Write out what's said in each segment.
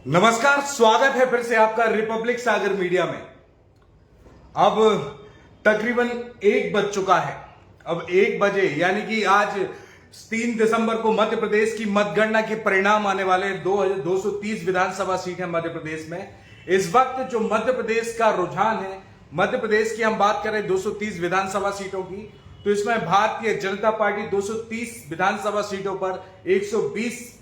नमस्कार, स्वागत है फिर से आपका रिपब्लिक सागर मीडिया में। अब तकरीबन 1 बज चुका है। अब 1 बजे यानी कि आज 3 दिसंबर को मध्य प्रदेश की मतगणना के परिणाम आने वाले 230 विधानसभा सीट है मध्य प्रदेश में। इस वक्त जो मध्य प्रदेश का रुझान है, मध्य प्रदेश की हम बात करें 230 विधानसभा सीटों की, तो इसमें भारतीय जनता पार्टी 230 विधानसभा सीटों पर 162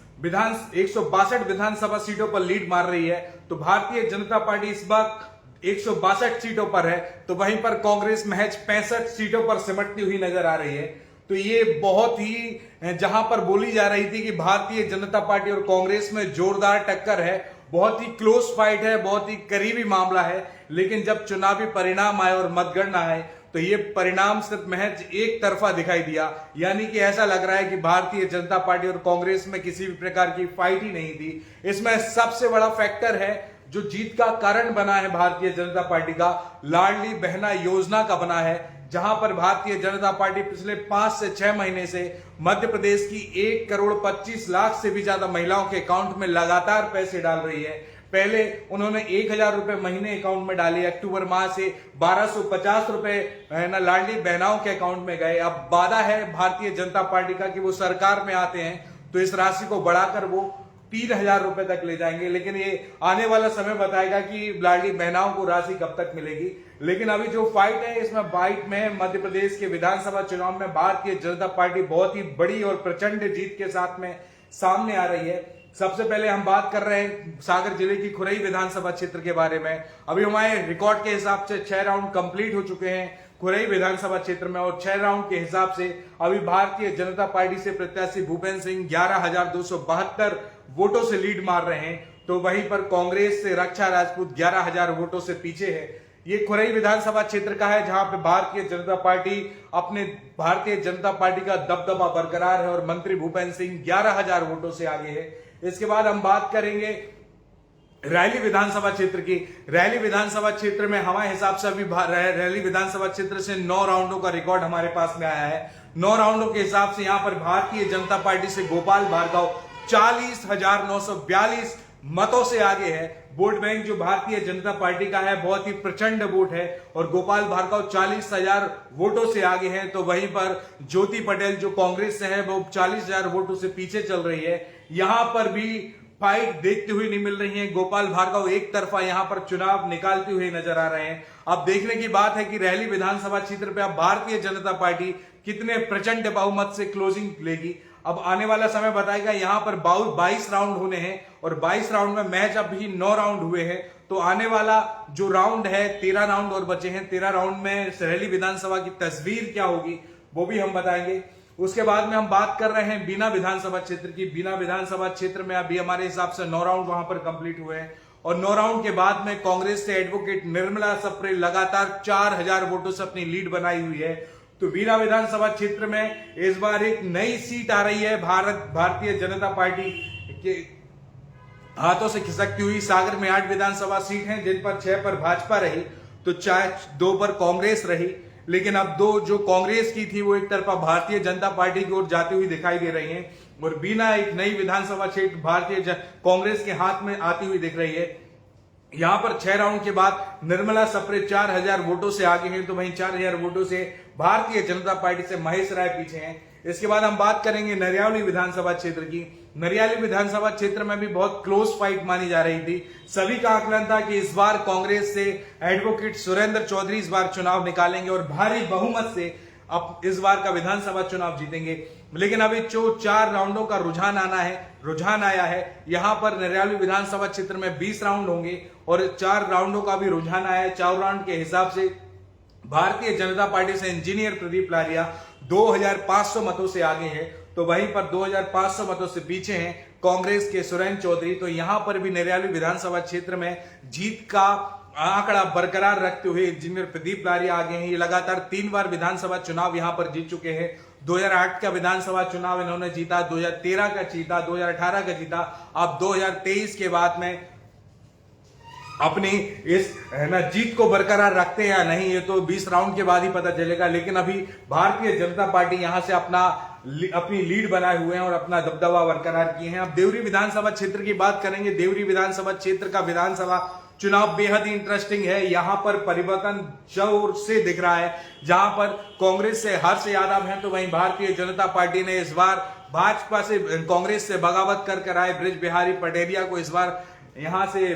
विधानसभा सीटों पर लीड मार रही है। तो भारतीय जनता पार्टी इस वक्त 162 सीटों पर है, तो वहीं पर कांग्रेस महज 65 सीटों पर सिमटती हुई नजर आ रही है। तो ये बहुत ही, जहां पर बोली जा रही थी कि भारतीय जनता पार्टी और कांग्रेस में जोरदार टक्कर है, बहुत ही क्लोज फाइट है, बहुत ही करीबी मामला है, लेकिन जब चुनावी परिणाम आए और मतगणना आए तो ये परिणाम सिर्फ महज एक तरफा दिखाई दिया। यानी कि ऐसा लग रहा है कि भारतीय जनता पार्टी और कांग्रेस में किसी भी प्रकार की फाइट ही नहीं थी। इसमें सबसे बड़ा फैक्टर है जो जीत का कारण बना है भारतीय जनता पार्टी का, लाडली बहना योजना का बना है, जहां पर भारतीय जनता पार्टी पिछले 5 से 6 महीने से मध्य प्रदेश की 1,25,00,000 से भी ज्यादा महिलाओं के अकाउंट में लगातार पैसे डाल रही है। पहले उन्होंने 1,000 रुपए महीने अकाउंट में डाले, अक्टूबर माह से 1,250 रुपए लाडली बहनाओं के अकाउंट में गए। अब वादा है भारतीय जनता पार्टी का कि वो सरकार में आते हैं तो इस राशि को बढ़ाकर वो 3,000 रुपए तक ले जाएंगे, लेकिन ये आने वाला समय बताएगा कि लाडली बहनाओं को राशि कब तक मिलेगी। लेकिन अभी जो फाइट है, इसमें फाइट में मध्य प्रदेश के विधानसभा चुनाव में भारतीय जनता पार्टी बहुत ही बड़ी और प्रचंड जीत के साथ में सामने आ रही है। सबसे पहले हम बात कर रहे हैं सागर जिले की खुरई विधानसभा क्षेत्र के बारे में। अभी हमारे रिकॉर्ड के हिसाब से 6 राउंड कंप्लीट हो चुके हैं खुरई विधानसभा क्षेत्र में, और 6 राउंड के हिसाब से अभी भारतीय जनता पार्टी से प्रत्याशी भूपेंद्र सिंह 11,272 वोटों से लीड मार रहे हैं। तो वहीं पर कांग्रेस से रक्षा राजपूत 11,000 वोटों से पीछे है। ये खुरई विधानसभा क्षेत्र का है जहां पे भारतीय जनता पार्टी का दबदबा बरकरार है और मंत्री भूपेंद्र सिंह 11,000 वोटों से आगे है। इसके बाद हम बात करेंगे रैली विधानसभा क्षेत्र की। रैली विधानसभा क्षेत्र में हमारे हिसाब से अभी रैली विधानसभा क्षेत्र से 9 राउंडों का रिकॉर्ड हमारे पास में आया है। 9 राउंडों के हिसाब से यहां पर भारतीय जनता पार्टी से गोपाल भार्गव 40,942 मतों से आगे है। वोट बैंक जो भारतीय जनता पार्टी का है बहुत ही प्रचंड वोट है और गोपाल भार्गव 40,000 वोटों से आगे हैं। तो वहीं पर ज्योति पटेल जो कांग्रेस से है वो 40,000 वोटों से पीछे चल रही है। यहां पर भी फाइट देखती हुई नहीं मिल रही है। गोपाल भार्गव एक तरफा यहां पर चुनाव निकालते हुए नजर आ रहे हैं। अब देखने की बात है कि रैली विधानसभा क्षेत्र पे अब भारतीय जनता पार्टी कितने प्रचंड बहुमत से क्लोजिंग लेगी। अब आने वाला समय बताएगा। यहां पर 22 राउंड होने हैं और 22 राउंड में मैच अभी 9 राउंड हुए हैं। तो आने वाला जो राउंड है 13 राउंड और बचे हैं। 13 राउंड में रैली विधानसभा की तस्वीर क्या होगी वो भी हम बताएंगे। उसके बाद में हम बात कर रहे हैं बीना विधानसभा क्षेत्र की। बीना विधानसभा क्षेत्र में अभी हमारे हिसाब से 9 राउंड वहां पर कंप्लीट हुए हैं और 9 राउंड के बाद में कांग्रेस से एडवोकेट निर्मला सप्रे लगातार 4,000 वोटों से अपनी लीड बनाई हुई है। तो बीना विधानसभा क्षेत्र में इस बार एक नई सीट आ रही है भारतीय जनता पार्टी के हाथों से खिसकती हुई। सागर में 8 विधानसभा सीट हैं जिन पर 6 पर भाजपा रही, तो 2 पर कांग्रेस रही। लेकिन अब 2 जो कांग्रेस की थी वो एक तरफा भारतीय जनता पार्टी की ओर जाती हुई दिखाई दे रही हैं और बीना एक नई विधानसभा क्षेत्र कांग्रेस के हाथ में आती हुई दिख रही है। यहां पर 6 राउंड के बाद निर्मला सप्रे 4,000 वोटों से आगे हैं, तो वहीं 4,000 वोटों से भारतीय जनता पार्टी से महेश राय पीछे हैं। इसके बाद हम बात करेंगे नरियाली विधानसभा क्षेत्र की। नरियाली विधानसभा क्षेत्र में भी बहुत क्लोज फाइट मानी जा रही थी। सभी का आकलन था कि इस बार कांग्रेस से एडवोकेट सुरेंद्र चौधरी इस बार चुनाव निकालेंगे और भारी बहुमत से अब इस बार का विधानसभा चुनाव जीतेंगे। लेकिन अभी जो 4 राउंडों का रुझान आया है, यहां पर नरियाली विधानसभा क्षेत्र में 20 राउंड होंगे और 4 राउंडों का भी रुझान आया है। 4 राउंड के हिसाब से भारतीय जनता पार्टी से इंजीनियर प्रदीप लारिया 2,500 मतों से आगे है, तो वहीं पर 2,500 मतों से पीछे हैं कांग्रेस के सुरेंद्र चौधरी। तो यहां पर भी नरियाली विधानसभा क्षेत्र में जीत का आंकड़ा बरकरार रखते हुए इंजीनियर प्रदीप लारिया आगे हैं। ये लगातार 3 बार विधानसभा चुनाव यहां पर जीत चुके हैं। 2008 का विधानसभा चुनाव इन्होंने जीता, 2013 का जीता, 2018 का जीता। अब 2023 के बाद में अपनी इस जीत को बरकरार रखते हैं या नहीं, ये तो 20 राउंड के बाद ही पता चलेगा। लेकिन अभी भारतीय जनता पार्टी यहां से अपना अपनी लीड बनाए हुए हैं और अपना दबदबा बरकरार किए हैं। अब देवरी विधानसभा क्षेत्र की बात करेंगे। देवरी विधानसभा क्षेत्र का विधानसभा चुनाव बेहद ही इंटरेस्टिंग है। यहां पर परिवर्तन जोर से दिख रहा है। जहां पर कांग्रेस से हर्ष यादव हैं तो वहीं भारतीय जनता पार्टी ने इस बार भाजपा से कांग्रेस से बगावत कर आए ब्रिज बिहारी पटेरिया को इस बार यहां से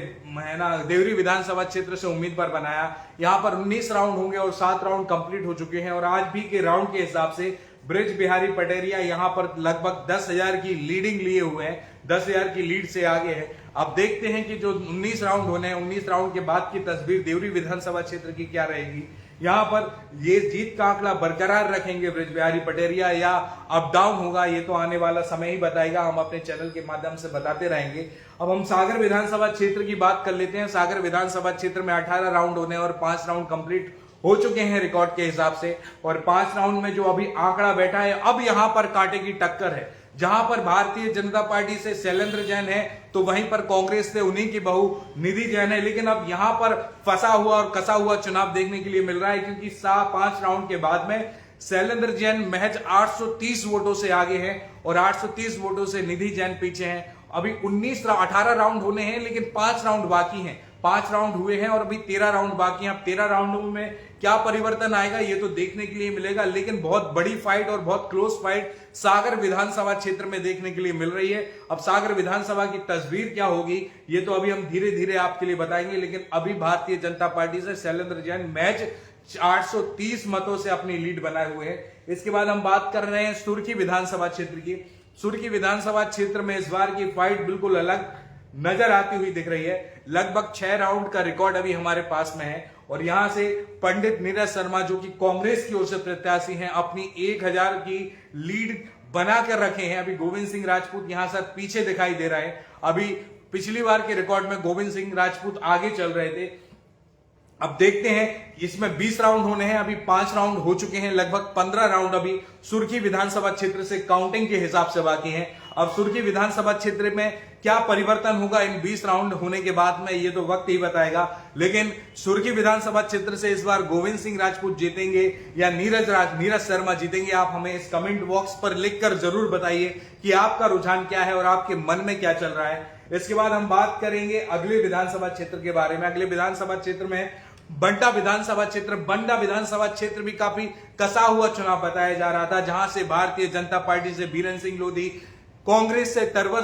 देवरी विधानसभा क्षेत्र से उम्मीदवार बनाया। यहां पर 19 राउंड होंगे और 7 राउंड कंप्लीट हो चुके हैं और आज भी के राउंड के हिसाब से ब्रिज बिहारी पटेरिया यहां पर लगभग 10,000 की लीडिंग लिए हुए हैं, 10,000 की लीड से आगे है। अब देखते हैं कि जो 19 राउंड होने हैं, 19 राउंड के बाद की तस्वीर देवरी विधानसभा क्षेत्र की क्या रहेगी। यहां पर ये जीत का आंकड़ा बरकरार रखेंगे ब्रिज बिहारी पटेरिया या अप डाउन होगा, ये तो आने वाला समय ही बताएगा। हम अपने चैनल के माध्यम से बताते रहेंगे। अब हम सागर विधानसभा क्षेत्र की बात कर लेते हैं। सागर विधानसभा क्षेत्र में 18 राउंड होने और 5 राउंड कंप्लीट हो चुके हैं रिकॉर्ड के हिसाब से और 5 राउंड में जो अभी आंकड़ा बैठा है, अब यहां पर कांटे की टक्कर है। जहां पर भारतीय जनता पार्टी से शैलेंद्र जैन है तो वहीं पर कांग्रेस से उन्हीं की बहू निधि जैन है। लेकिन अब यहां पर फंसा हुआ और कसा हुआ चुनाव देखने के लिए मिल रहा है, क्योंकि 5 राउंड के बाद में शैलेंद्र जैन महज 830 वोटों से आगे हैं और 830 वोटों से निधि जैन पीछे हैं। अभी 18 राउंड होने हैं लेकिन 5 राउंड बाकी हैं। 5 राउंड हुए हैं और अभी 13 राउंड बाकी हैं। अब 13 राउंडों में क्या परिवर्तन आएगा ये तो देखने के लिए मिलेगा, लेकिन बहुत बड़ी फाइट और बहुत क्लोज फाइट सागर विधानसभा क्षेत्र में देखने के लिए मिल रही है। अब सागर विधानसभा की तस्वीर क्या होगी ये तो अभी हम धीरे धीरे आपके लिए बताएंगे, लेकिन अभी भारतीय जनता पार्टी से शैलेंद्र जैन मैच 830 मतों से अपनी लीड बनाए हुए हैं। इसके बाद हम बात कर रहे हैं सुर्खी विधानसभा क्षेत्र की। सुर्खी विधानसभा क्षेत्र में इस बार की फाइट बिल्कुल अलग नजर आती हुई दिख रही है। लगभग 6 राउंड का रिकॉर्ड अभी हमारे पास में है और यहां से पंडित नीरज शर्मा जो कि कांग्रेस की ओर से प्रत्याशी हैं, अपनी 1000 की लीड बना कर रखे हैं। अभी गोविंद सिंह राजपूत यहां से पीछे दिखाई दे रहा है। अभी पिछली बार के रिकॉर्ड में गोविंद सिंह राजपूत आगे चल रहे थे। अब देखते हैं, इसमें 20 राउंड होने हैं, अभी 5 राउंड हो चुके हैं। लगभग 15 राउंड अभी सुर्खी विधानसभा क्षेत्र से काउंटिंग के हिसाब से बाकी हैं। अब सुर्खी विधानसभा क्षेत्र में क्या परिवर्तन होगा इन 20 राउंड होने के बाद में ये तो वक्त ही बताएगा, लेकिन सुर्खी विधानसभा क्षेत्र से इस बार गोविंद सिंह राजपूत जीतेंगे या नीरज शर्मा जीतेंगे। आप हमें इस कमेंट बॉक्स पर लिखकर जरूर बताइए कि आपका रुझान क्या है और आपके मन में क्या चल रहा है। इसके बाद हम बात करेंगे अगले विधानसभा क्षेत्र के बारे में। अगले विधानसभा क्षेत्र में बंडा विधानसभा क्षेत्र भी काफी कसा हुआ चुनाव बताया जा रहा था, जहां से भारतीय जनता पार्टी से बीरेन सिंह लोधी, कांग्रेस से तरवर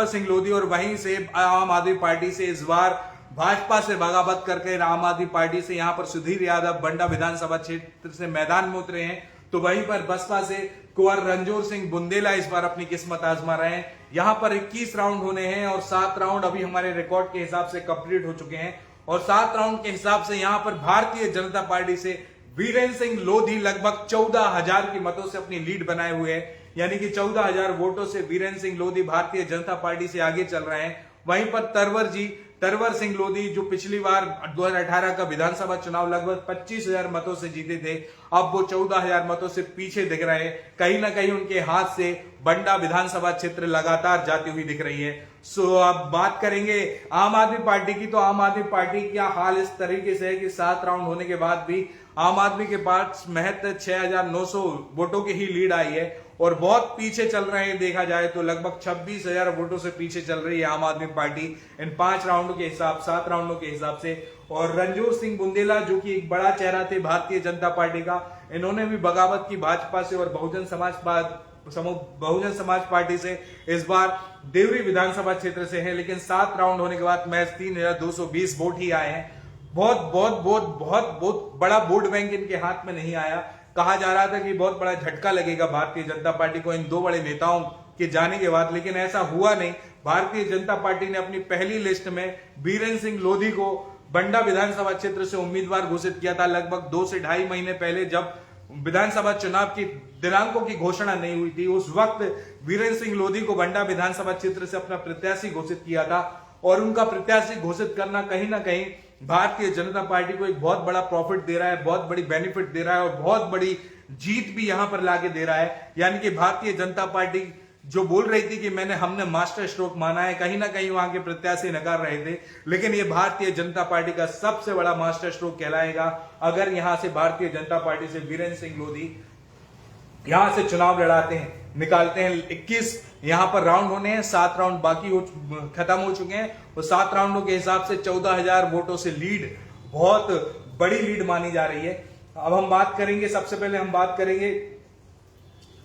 सिंह लोधी और वहीं से आम आदमी पार्टी से इस बार भाजपा से बगावत करके आम आदमी पार्टी से यहां पर सुधीर यादव बंडा विधानसभा क्षेत्र से मैदान में उतरे हैं। तो वहीं पर बसपा से कुंवर रणजोर सिंह बुंदेला इस बार अपनी किस्मत आजमा रहे हैं। यहां पर 21 राउंड होने हैं और 7 राउंड अभी हमारे रिकॉर्ड के हिसाब से कंप्लीट हो चुके हैं और 7 राउंड के हिसाब से यहां पर भारतीय जनता पार्टी से बीरेन सिंह लोधी लगभग 14,000 की मतों से अपनी लीड बनाए हुए हैं। यानी कि 14,000 वोटों से बीरेन सिंह लोधी भारतीय जनता पार्टी से आगे चल रहे हैं। वहीं पर तरवर सिंह लोधी जो पिछली बार 2018 का विधानसभा चुनाव लगभग 25,000 मतों से जीते थे, अब वो 14,000 मतों से पीछे दिख रहे हैं। कहीं ना कहीं उनके हाथ से बंडा विधानसभा क्षेत्र लगातार जाती हुई दिख रही है। सो अब बात करेंगे आम आदमी पार्टी की। तो आम आदमी पार्टी का हाल इस तरीके से है कि 7 राउंड होने के बाद भी आम आदमी के पास महज 6,900 वोटों की ही लीड आई है और बहुत पीछे चल रहे हैं। देखा जाए तो लगभग 26,000 वोटों से पीछे चल रही है आम आदमी पार्टी इन 5 राउंडों के हिसाब 7 राउंडों के हिसाब से। और रणजोर सिंह बुंदेला जो कि एक बड़ा चेहरा थे भारतीय जनता पार्टी का, इन्होंने भी बगावत की भाजपा से और बहुजन समाज पार्टी से इस बार देवरी विधानसभा क्षेत्र से है। लेकिन 7 राउंड होने के बाद मैच 3,220 वोट ही आए हैं। बहुत बड़ा वोट बैंक इनके हाथ में नहीं आया। कहा जा रहा था कि बहुत बड़ा झटका लगेगा भारतीय जनता पार्टी को इन 2 बड़े नेताओं के जाने के बाद, लेकिन ऐसा हुआ नहीं। भारतीय जनता पार्टी ने अपनी पहली लिस्ट में बीरेन सिंह लोधी को बंडा विधानसभा क्षेत्र से उम्मीदवार घोषित किया था लगभग 2 से ढाई महीने पहले, जब विधानसभा चुनाव की दिनांकों की घोषणा नहीं हुई थी। उस वक्त बीरेन सिंह लोधी को बंडा विधानसभा क्षेत्र से अपना प्रत्याशी घोषित किया था और उनका प्रत्याशी घोषित करना कहीं ना कहीं भारतीय जनता पार्टी को एक बहुत बड़ा प्रॉफिट दे रहा है, बहुत बड़ी बेनिफिट दे रहा है और बहुत बड़ी जीत भी यहां पर लाके दे रहा है। यानी कि भारतीय जनता पार्टी जो बोल रही थी कि हमने मास्टर स्ट्रोक माना है, कहीं ना कहीं वहां के प्रत्याशी नकार रहे थे, लेकिन ये भारतीय जनता पार्टी का सबसे बड़ा मास्टर स्ट्रोक कहलाएगा अगर यहां से भारतीय जनता पार्टी से बीरेन सिंह लोधी यहां से चुनाव लड़ाते हैं, निकालते हैं। 21 यहां पर राउंड होने हैं, 7 राउंड बाकी खत्म हो चुके हैं। वो 7 राउंडों के हिसाब से 14,000 वोटों से लीड, बहुत बड़ी लीड मानी जा रही है। अब हम बात करेंगे, सबसे पहले हम बात करेंगे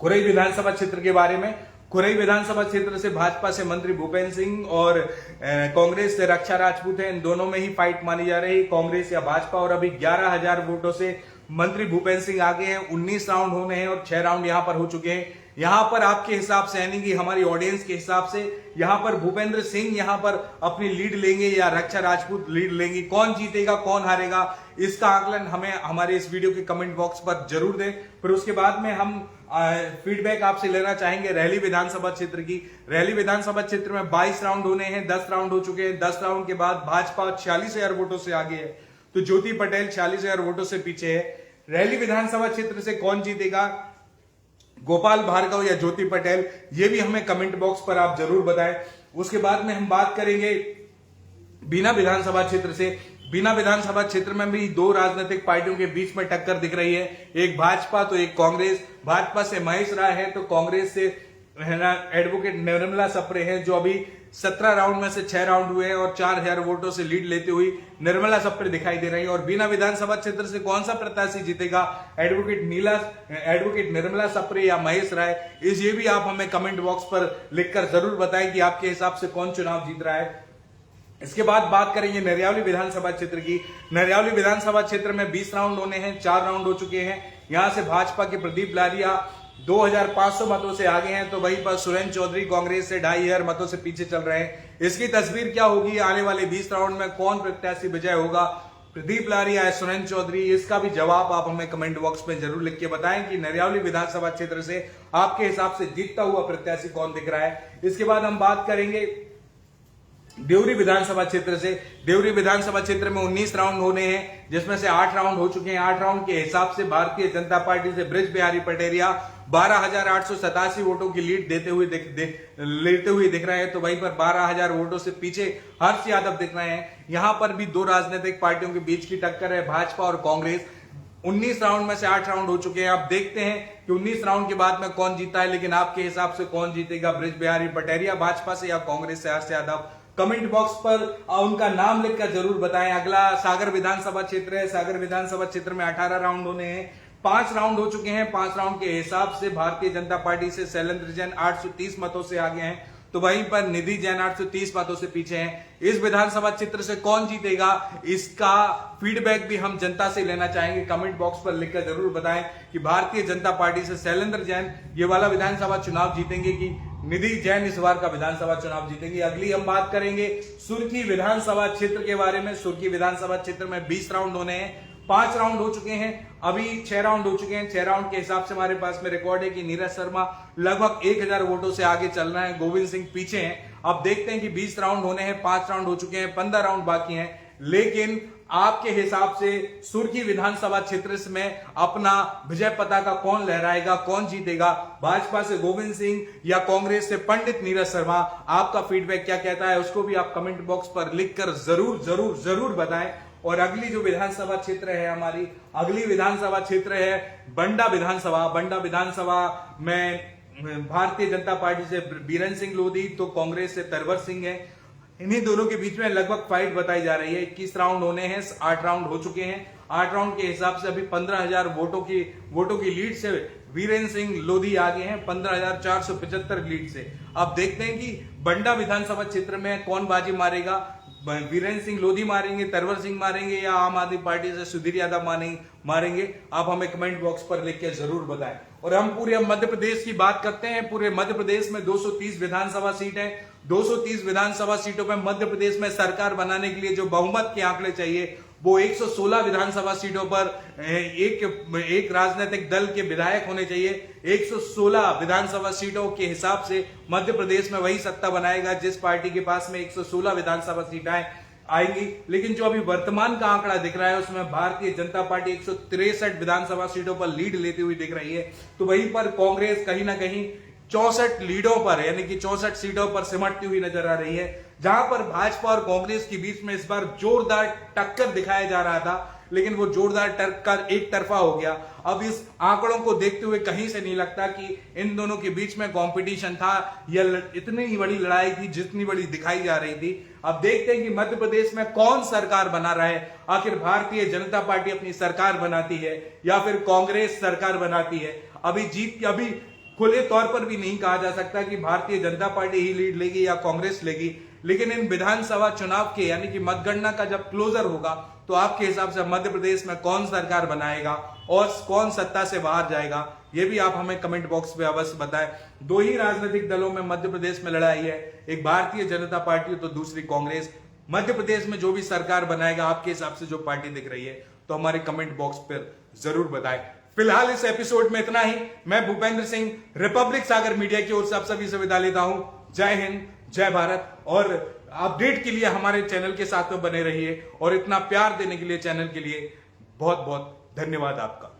खुरई विधानसभा क्षेत्र के बारे में। खुरई विधानसभा क्षेत्र से भाजपा से मंत्री भूपेंद्र सिंह और कांग्रेस से रक्षा राजपूत हैं, इन दोनों में ही फाइट मानी जा रही है, कांग्रेस या भाजपा। और अभी 11,000 वोटों से मंत्री भूपेंद्र सिंह आगे हैं। 19 राउंड होने हैं और 6 राउंड यहां पर हो चुके हैं। यहां पर आपके हिसाब से, यानी कि हमारी ऑडियंस के हिसाब से, यहां पर भूपेंद्र सिंह यहां पर अपनी लीड लेंगे या रक्षा राजपूत लीड लेंगे? कौन जीतेगा, कौन हारेगा, इसका आकलन हमें हमारे इस वीडियो के कमेंट बॉक्स पर जरूर दें। फिर उसके बाद में हम फीडबैक आपसे लेना चाहेंगे रैली विधानसभा क्षेत्र की। रैली विधानसभा क्षेत्र में 22 राउंड होने हैं, 10 राउंड हो चुके हैं। 10 राउंड के बाद भाजपा 46,000 वोटों से आगे है, तो ज्योति पटेल 46,000 वोटों से पीछे है। रैली विधानसभा क्षेत्र से कौन जीतेगा, गोपाल भार्गव या ज्योति पटेल, ये भी हमें कमेंट बॉक्स पर आप जरूर बताएं। उसके बाद में हम बात करेंगे बीना विधानसभा क्षेत्र से। बीना विधानसभा क्षेत्र में भी 2 राजनीतिक पार्टियों के बीच में टक्कर दिख रही है, एक भाजपा तो एक कांग्रेस। भाजपा से महेश राय है, तो कांग्रेस से है ना एडवोकेट निर्मला सप्रे है, जो अभी 17 राउंड में से 6 राउंड हुए हैं और 4,000 वोटों से लीड लेते हुई निर्मला सप्रे दिखाई दे रही है। और बीना विधानसभा क्षेत्र से कौन सा प्रत्याशी जीतेगा, एडवोकेट निर्मला सप्रे या महेश राय, ये भी आप हमें कमेंट बॉक्स पर लिखकर जरूर बताएं कि आपके हिसाब से कौन चुनाव जीत रहा है। इसके बाद बात करेंगे नरियावली विधानसभा क्षेत्र की। नरियावली विधानसभा क्षेत्र में 20 राउंड होने हैं, 4 राउंड हो चुके हैं। यहां से भाजपा के प्रदीप लारिया 2,500 मतों से आगे हैं, तो वहीं पर सुरेंद्र चौधरी कांग्रेस से 2,500 मतों से पीछे चल रहे हैं। इसकी तस्वीर क्या होगी आने वाले 20 राउंड में, कौन प्रत्याशी विजय होगा, प्रदीप लारिया या सुरेंद्र चौधरी, इसका भी जवाब आप हमें कमेंट बॉक्स में जरूर लिख के बताएं कि नरियावली विधानसभा क्षेत्र से आपके हिसाब से जीतता हुआ प्रत्याशी कौन दिख रहा है। इसके बाद हम बात करेंगे देवरी विधानसभा क्षेत्र से। देवरी विधानसभा क्षेत्र में 19 राउंड होने हैं, जिसमें से 8 राउंड हो चुके हैं। 8 राउंड के हिसाब से भारतीय जनता पार्टी से ब्रिज बिहारी पटेरिया 12,887 वोटों की लीड लेते हुए दिख रहे हैं, तो वहीं पर 12,000 वोटों से पीछे हर्ष यादव दिख रहे हैं। यहां पर भी 2 राजनीतिक पार्टियों के बीच की टक्कर है, भाजपा और कांग्रेस। 19 राउंड में से 8 राउंड हो चुके हैं। आप देखते हैं कि 19 राउंड के बाद में कौन जीता है, लेकिन आपके हिसाब से कौन जीतेगा, ब्रिज बिहारी पटेरिया भाजपा से या कांग्रेस से हर्ष यादव? कमेंट बॉक्स पर उनका नाम लिखकर जरूर बताएं। अगला सागर विधानसभा क्षेत्र है। सागर विधानसभा क्षेत्र में 18 राउंड होने हैं, 5 राउंड हो चुके हैं। 5 राउंड के हिसाब से भारतीय जनता पार्टी से शैलेंद्र जैन 830 मतों से आगे हैं, तो वहीं पर निधि जैन 830 मतों से पीछे हैं। इस विधानसभा क्षेत्र से कौन जीतेगा, इसका फीडबैक भी हम जनता से लेना चाहेंगे। कमेंट बॉक्स पर लिखकर जरूर बताएं कि भारतीय जनता पार्टी से शैलेंद्र जैन ये वाला विधानसभा चुनाव जीतेंगे कि निधि जैन इस बार का विधानसभा चुनाव जीतेंगे। अगली हम बात करेंगे सुर्खी विधानसभा क्षेत्र के बारे में। सुर्खी विधानसभा क्षेत्र में 20 राउंड होने हैं, 5 राउंड हो चुके हैं, अभी 6 राउंड हो चुके हैं। 6 राउंड के हिसाब से हमारे पास में रिकॉर्ड है कि नीरज शर्मा लगभग 1,000 वोटों से आगे चल रहे हैं, गोविंद सिंह पीछे हैं। अब देखते हैं कि 20 राउंड होने हैं, 5 राउंड हो चुके हैं, 15 राउंड बाकी हैं। लेकिन आपके हिसाब से सुर्खी विधानसभा क्षेत्र में अपना विजय पताका कौन लहराएगा, कौन जीतेगा, भाजपा से गोविंद सिंह या कांग्रेस से पंडित नीरज शर्मा? आपका फीडबैक क्या कहता है, उसको भी आप कमेंट बॉक्स पर लिखकर जरूर जरूर जरूर बताएं। और अगली जो विधानसभा क्षेत्र है हमारी, अगली विधानसभा क्षेत्र है बंडा विधानसभा। बंडा विधानसभा में भारतीय जनता पार्टी से बीरेन सिंह लोधी, तो कांग्रेस से तरवर सिंह है। इन्हीं दोनों के बीच में लगभग फाइट बताई जा रही है। 21 राउंड होने हैं, 8 राउंड हो चुके हैं। 8 राउंड के हिसाब से अभी 15,000 वोटों की लीड से वीरेंद्र सिंह लोधी आगे हैं, 15,475 लीड से। अब देखते हैं कि बंडा विधानसभा क्षेत्र में कौन बाजी मारेगा, वीरेंद्र सिंह लोधी मारेंगे, तरवर सिंह मारेंगे, या आम आदमी पार्टी से सुधीर यादव मारेंगे? आप हमें कमेंट बॉक्स पर लिख के जरूर बताएं। और हम पूरे मध्य प्रदेश की बात करते हैं। पूरे मध्य प्रदेश में 230 विधानसभा सीट है। 230 विधानसभा सीटों पर मध्य प्रदेश में सरकार बनाने के लिए जो बहुमत के आंकड़े चाहिए, वो 116 विधानसभा सीटों पर एक राजनीतिक दल के विधायक होने चाहिए। 116 विधानसभा सीटों के हिसाब से मध्य प्रदेश में वही सत्ता बनाएगा जिस पार्टी के पास में 116 विधानसभा सीटें आएंगी। लेकिन जो अभी वर्तमान का आंकड़ा दिख रहा है, उसमें भारतीय जनता पार्टी 163 विधानसभा सीटों पर लीड लेती हुई दिख रही है, तो वहीं पर कांग्रेस कहीं ना कहीं 64 लीडों पर, यानी कि 64 सीटों पर सिमटती हुई नजर आ रही है। जहां पर भाजपा और कांग्रेस के बीच में इस बार जोरदार टक्कर दिखाया जा रहा था, लेकिन वो जोरदार टर्क का एक तरफा हो गया। अब इस आंकड़ों को देखते हुए कहीं से नहीं लगता कि इन दोनों के बीच में कंपटीशन था या इतनी ही बड़ी लड़ाई थी जितनी बड़ी दिखाई जा रही थी। अब देखते हैं कि मध्य प्रदेश में कौन सरकार बना रहा है। आखिर भारतीय जनता पार्टी अपनी सरकार बनाती है या फिर कांग्रेस सरकार बनाती है। अभी खुले तौर पर भी नहीं कहा जा सकता कि भारतीय जनता पार्टी ही लीड लेगी या कांग्रेस लेगी, लेकिन इन विधानसभा चुनाव के यानी कि मतगणना का जब क्लोजर होगा तो आपके हिसाब से मध्य प्रदेश में कौन सरकार बनाएगा और कौन सत्ता से बाहर जाएगा, ये भी आप हमें कमेंट बॉक्स में अवश्य बताएं। दो ही राजनीतिक दलों में मध्य प्रदेश में लड़ाई है, एक भारतीय जनता पार्टी तो दूसरी कांग्रेस। मध्य प्रदेश में जो भी सरकार बनाएगा आपके हिसाब से जो पार्टी दिख रही है तो हमारे कमेंट बॉक्स पर जरूर बताएं। फिलहाल इस एपिसोड में इतना ही। मैं भूपेंद्र सिंह रिपब्लिक सागर मीडिया की ओर से आप सभी से विदा लेता हूं। जय हिंद, जय भारत। और अपडेट के लिए हमारे चैनल के साथ में बने रहिए और इतना प्यार देने के लिए चैनल के लिए बहुत बहुत धन्यवाद आपका।